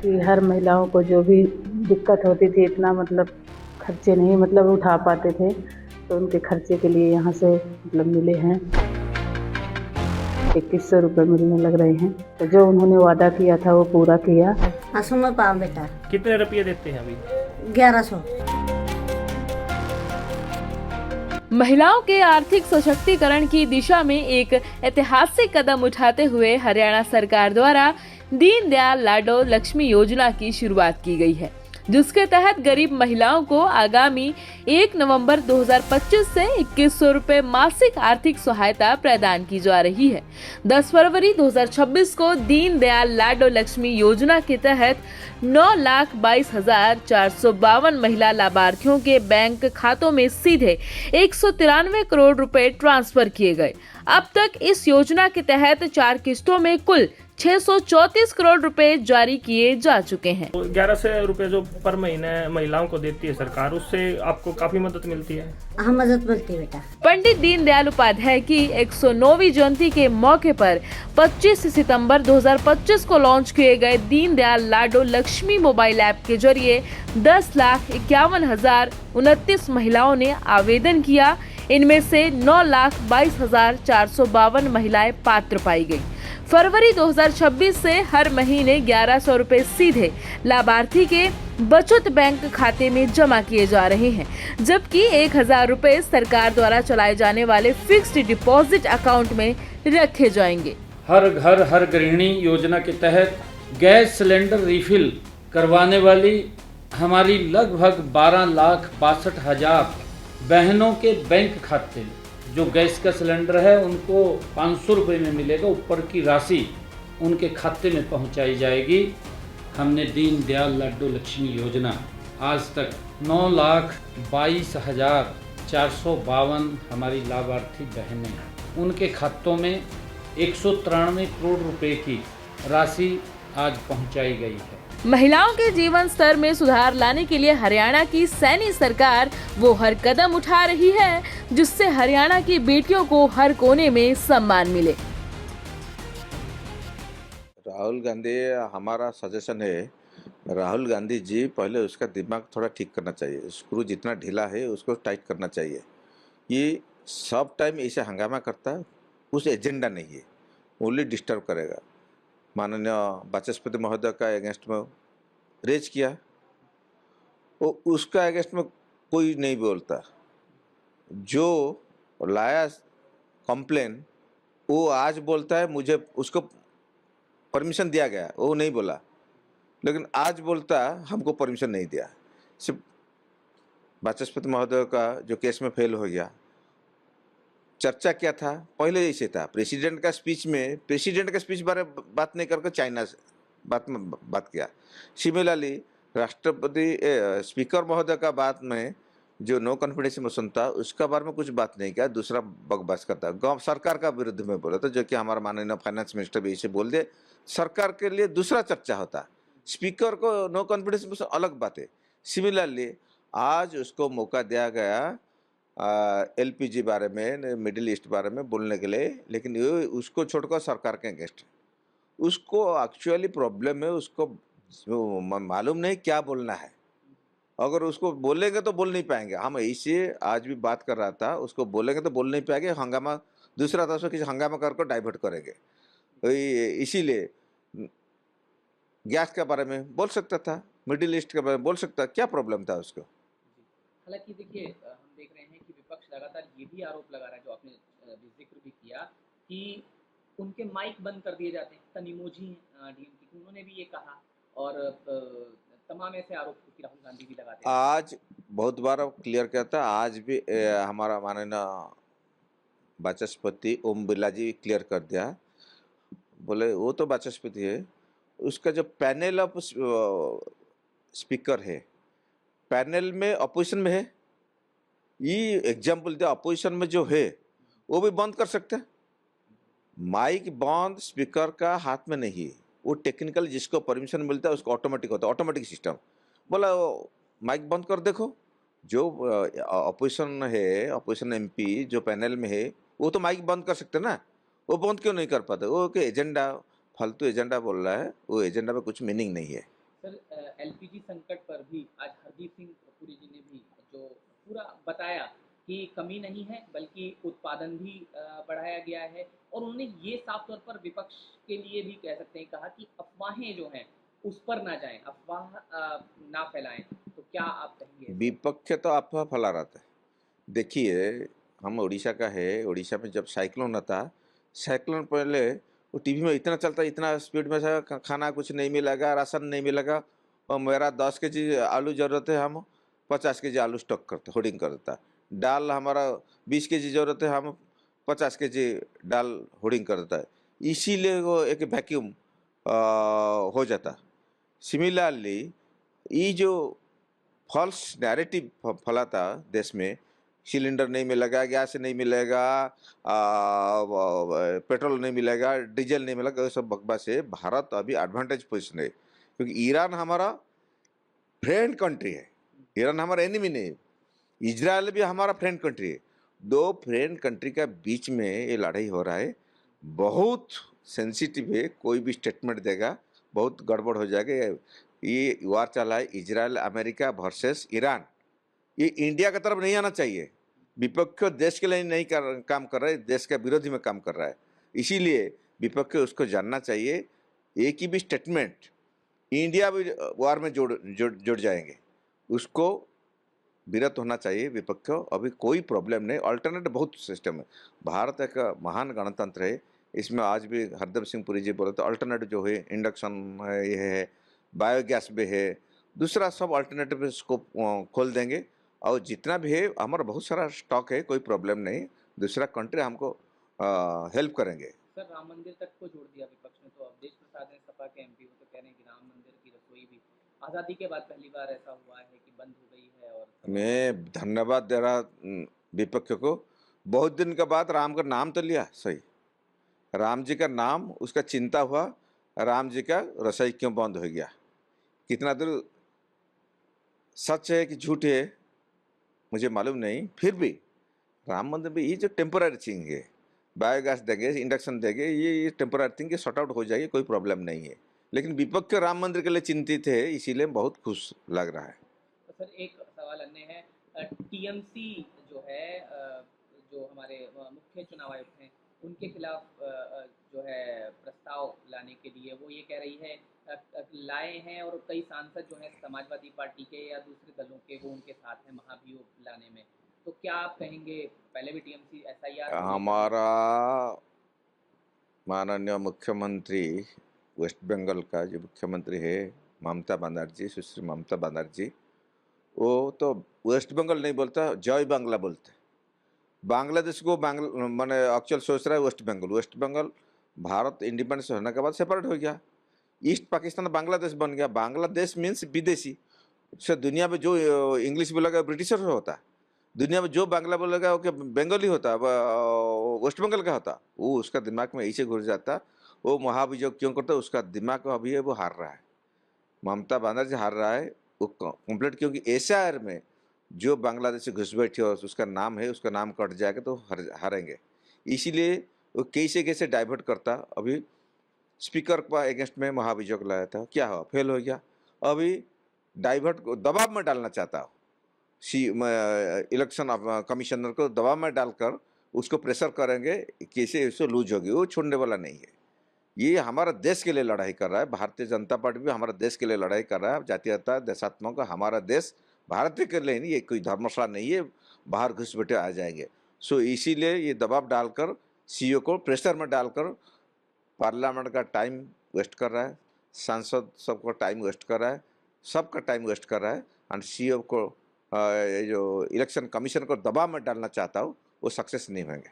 कि हर महिलाओं को जो भी दिक्कत होती थी, इतना मतलब खर्चे नहीं मतलब उठा पाते थे, तो उनके खर्चे के लिए यहाँ से मतलब मिले हैं 2100 रुपये मिलने लग रहे हैं। तो जो उन्होंने वादा किया था वो पूरा किया। हाँ सुनो पाओ बेटा। कितने रुपये देते हैं अभी? 1100। महिलाओं के आर्थिक सशक्तिकरण की दिशा में एक ऐतिहासिक कदम उठाते हुए हरियाणा सरकार द्वारा दीनदयाल लाडो लक्ष्मी योजना की शुरुआत की गई है, जिसके तहत गरीब महिलाओं को आगामी 1 नवंबर 2025 से 2100 रुपए मासिक आर्थिक सहायता प्रदान की जा रही है। 10 फरवरी 2026 को दीनदयाल लाडो लक्ष्मी योजना के तहत 9,22,452 महिला लाभार्थियों के बैंक खातों में सीधे 193 करोड़ रुपए ट्रांसफर किए गए। अब तक इस योजना के तहत 4 किस्तों में कुल 634 करोड़ रुपए जारी किए जा चुके हैं। 1100 रुपए जो पर महीने महिलाओं को देती है सरकार, उससे आपको काफी मदद मिलती है। हाँ मदद मिलती है बेटा। पंडित दीनदयाल उपाध्याय की 109वीं जयंती के मौके पर 25 सितंबर 2025 को लॉन्च किए गए दीनदयाल लाडो लक्ष्मी मोबाइल ऐप के जरिए 10,51,029 महिलाओं ने आवेदन किया। इनमें से 9,22,452 महिलाएं पात्र पाई गयी। फरवरी 2026 से हर महीने 1100 रुपए सीधे लाभार्थी के बचत बैंक खाते में जमा किए जा रहे हैं, जबकि 1,000 रुपए सरकार द्वारा चलाए जाने वाले फिक्स्ड डिपॉजिट अकाउंट में रखे जाएंगे। हर घर हर गृहिणी योजना के तहत गैस सिलेंडर रिफिल करवाने वाली हमारी लगभग 12,62,000 बहनों के बैंक खाते में जो गैस का सिलेंडर है उनको 500 रुपये में मिलेगा, ऊपर की राशि उनके खाते में पहुंचाई जाएगी। हमने दीनदयाल लाडो लक्ष्मी योजना आज तक 9,22,452 हमारी लाभार्थी बहनें उनके खातों में 193 करोड़ रुपए की राशि आज पहुंचाई गई है। महिलाओं के जीवन स्तर में सुधार लाने के लिए हरियाणा की सैनी सरकार वो हर कदम उठा रही है, जिससे हरियाणा की बेटियों को हर कोने में सम्मान मिले। राहुल गांधी, हमारा सजेशन है राहुल गांधी जी पहले उसका दिमाग थोड़ा ठीक करना चाहिए। स्क्रू जितना ढीला है उसको टाइट करना चाहिए। ये सब टाइम ऐसे हंगामा करता है, उस एजेंडा नहीं है, ओनली डिस्टर्ब करेगा। माननीय वाचस्पति महोदय का अगेंस्ट में रेज किया, वो उसका अगेंस्ट में कोई नहीं बोलता। जो लाया कंप्लेन वो आज बोलता है मुझे उसको परमिशन दिया गया, वो नहीं बोला, लेकिन आज बोलता हमको परमिशन नहीं दिया। सिर्फ वाचस्पति महोदय का जो केस में फेल हो गया, चर्चा क्या था पहले ऐसे था, प्रेसिडेंट का स्पीच बारे बात नहीं करके चाइना से बात किया। सिमिलरली राष्ट्रपति स्पीकर महोदय का बात में जो नो कॉन्फिडेंस मोशन था उसका बारे में कुछ बात नहीं किया, दूसरा बकवास करता गाँव सरकार का विरुद्ध में बोला था, जो कि हमारा माननीय फाइनेंस मिनिस्टर भी ऐसे बोल दे। सरकार के लिए दूसरा चर्चा होता, स्पीकर को नो कॉन्फिडेंस मोशन अलग बात है। सिमिलरली आज उसको मौका दिया गया एलपीजी बारे में, मिडिल ईस्ट बारे में बोलने के लिए, लेकिन ये उसको छोड़कर सरकार के अगेंस्ट। उसको एक्चुअली प्रॉब्लम है, उसको मालूम नहीं क्या बोलना है। अगर उसको बोलेंगे तो बोल नहीं पाएंगे। हम ऐसे आज भी बात कर रहा था, उसको बोलेंगे तो बोल नहीं पाएंगे, हंगामा दूसरा था उसको किसी हंगामा करके डाइवर्ट करेंगे। इसीलिए गैस के बारे में बोल सकता था, मिडिल ईस्ट के बारे में बोल सकता, क्या प्रॉब्लम था उसको। हालांकि देखिए, हम देख रहे हैं कि विपक्ष लगातार ये भी आरोप लगा रहा है, जो आपने जिक्र भी किया, कि उनके माइक बंद कर दिए जाते हैं। तनिमोझी डीएमके की, उन्होंने भी ये कहा, और तमाम ऐसे आरोप कि राहुल गांधी भी लगाते हैं। आज बहुत बार क्लियर किया था, आज भी हमारा माननीय वाचस्पति ओम बिरला जी क्लियर कर दिया। बोले वो तो वाचस्पति है, उसका जो पैनल ऑफ स्पीकर है, पैनल में अपोजिशन में है, ये एग्जाम्पल दिया, अपोजिशन में जो है वो भी बंद कर सकते हैं। माइक बंद स्पीकर का हाथ में नहीं है, वो टेक्निकल जिसको परमिशन मिलता है उसको ऑटोमेटिक होता है, ऑटोमेटिक सिस्टम। बोला माइक बंद कर देखो, जो अपोजिशन है, अपोजिशन एमपी जो पैनल में है वो तो माइक बंद कर सकते ना, वो बंद क्यों नहीं कर पाते? वो कि एजेंडा, फालतू एजेंडा बोल रहा है, वो एजेंडा में कुछ मीनिंग नहीं है। सर एलपीजी संकट पर भी आज हरदीप सिंह पुरी जी ने भी जो पूरा बताया कि कमी नहीं है बल्कि उत्पादन भी बढ़ाया गया है, और उन्होंने ये साफ तौर पर विपक्ष के लिए भी कह सकते हैं कहा कि अफवाहें जो हैं उस पर ना जाएं, अफवाह ना फैलाएं। तो क्या आप कहेंगे? विपक्ष तो अफवाह फैला रहा था। देखिए, हम उड़ीसा का है, उड़ीसा में जब साइक्लोन आता, साइक्लोन पहले वो टीवी में इतना चलता, इतना स्पीड में से खाना कुछ नहीं मिलेगा, राशन नहीं मिलेगा, और मेरा 10 केजी आलू ज़रूरत है, हम 50 केजी आलू स्टॉक करते, होर्डिंग कर देता। दाल हमारा 20 केजी ज़रूरत है, हम 50 केजी दाल होर्डिंग कर देता है। इसीलिए वो एक वैक्यूम हो जाता। सिमिलरली ये जो फॉल्स नैरेटिव फैलाता देश में, सिलेंडर नहीं मिलेगा, गैस नहीं मिलेगा, पेट्रोल नहीं मिलेगा, डीजल नहीं मिलेगा, ये सब बकवास है। भारत अभी एडवांटेज पोजिशन है, क्योंकि ईरान हमारा फ्रेंड कंट्री है, ईरान हमारा एनिमी नहीं है। इजराइल भी हमारा फ्रेंड कंट्री है। दो फ्रेंड कंट्री का बीच में ये लड़ाई हो रहा है, बहुत सेंसिटिव है। कोई भी स्टेटमेंट देगा बहुत गड़बड़ हो जाएगा। ये वार चला है इजराइल अमेरिका वर्सेस ईरान, ये इंडिया की तरफ नहीं आना चाहिए। विपक्ष देश के लिए नहीं काम कर रहा है, देश के विरोधी में काम कर रहा है। इसीलिए विपक्ष उसको जानना चाहिए, एक ही भी स्टेटमेंट इंडिया भी वार में जुड़ जाएंगे, उसको विरत होना चाहिए विपक्ष। अभी कोई प्रॉब्लम नहीं, अल्टरनेट बहुत सिस्टम है। भारत एक महान गणतंत्र है, इसमें आज भी हरदीप सिंह पुरी जी बोले तो अल्टरनेट जो है इंडक्शन है, ये है, बायोगैस भी है, दूसरा सब अल्टरनेटिव इसको खोल देंगे। और जितना भी है हमारा बहुत सारा स्टॉक है, कोई प्रॉब्लम नहीं। दूसरा कंट्री हमको हेल्प करेंगे। सर राम मंदिर तक को जोड़ दिया विपक्ष ने, तो अवधेश प्रसाद ने सपा के एमपी वो तो कह रहे हैं कि राम मंदिर की रसोई भी आज़ादी के बाद पहली बार ऐसा हुआ है कि बंद हो गई है। और मैं धन्यवाद दे रहा विपक्ष को, बहुत दिन के बाद राम का नाम तो लिया, सही, राम जी का नाम, उसका चिंता हुआ, राम जी का रसोई क्यों बंद हो गया। कितना दूर सच है कि झूठ है मुझे मालूम नहीं, फिर भी राम मंदिर में ये जो टेम्पोररी थिंग है, बायोगैस देंगे, इंडक्शन देंगे, ये टेम्पोररी थिंग सॉर्ट आउट हो जाएगी, कोई प्रॉब्लम नहीं है। लेकिन विपक्ष राम मंदिर के लिए चिंतित है, इसीलिए बहुत खुश लग रहा है। तो सर एक सवाल अन्य है, टीएमसी जो है जो हमारे मुख्य चुनाव आयुक्त हैं उनके खिलाफ जो है प्रस्ताव लाने के लिए वो ये कह रही है लाए हैं, और कई सांसद जो हैं समाजवादी पार्टी के या दूसरे दलों के वो उनके साथ हैं महाभियोग लाने में। तो क्या आप कहेंगे, पहले भी टीएमसी एसआईआर हमारा माननीय मुख्यमंत्री वेस्ट बंगाल का जो मुख्यमंत्री है ममता बनर्जी, सुश्री ममता बनर्जी, वो तो वेस्ट बंगाल नहीं बोलता, जय बांग्ला बोलते। बांग्लादेश को मैंने एक्चुअल सोच रहा है वेस्ट बंगाल भारत इंडिपेंडेंस होने के बाद सेपरेट हो गया, ईस्ट पाकिस्तान बांग्लादेश बन गया। बांग्लादेश मीन्स विदेशी, से दुनिया में जो इंग्लिश बोलेगा ब्रिटिशर होता, दुनिया में जो बांग्ला बोलेगा वो बंगाली होता, वेस्ट बंगाल का होता। वो उसका दिमाग में ऐसे घुस जाता, वो महाभियोग क्यों करता, उसका दिमाग अभी है वो हार रहा है, ममता बनर्जी हार रहा है वो कंप्लीट, क्योंकि एसआईआर में जो बांग्लादेश से घुस बैठे और उसका नाम है, उसका नाम कट जाएगा तो हारेंगे। इसीलिए वो कैसे डाइवर्ट करता। अभी स्पीकर का अगेंस्ट में महाभियोग लाया था, क्या हुआ, फेल हो गया। अभी डाइवर्ट को दबाव में डालना चाहता हो, इलेक्शन कमिश्नर को दबाव में डालकर उसको प्रेशर करेंगे, कैसे उससे लूज होगी, वो छोड़ने वाला नहीं है। ये हमारा देश के लिए लड़ाई कर रहा है, भारतीय जनता पार्टी भी हमारा देश के लिए लड़ाई कर रहा है। जातीयता देशात्मक का हमारा देश भारतीय के लिए नहीं, ये कोई धर्मशाला नहीं है बाहर घुस बैठे आ जाएंगे। सो इसीलिए ये दबाव डालकर सीईओ को प्रेशर में डालकर पार्लियामेंट का टाइम वेस्ट कर रहा है, सांसद सबका टाइम वेस्ट कर रहा है, सबका टाइम वेस्ट कर रहा है। एंड सीईओ को जो इलेक्शन कमीशन को दबाव में डालना चाहता हो वो सक्सेस नहीं होंगे।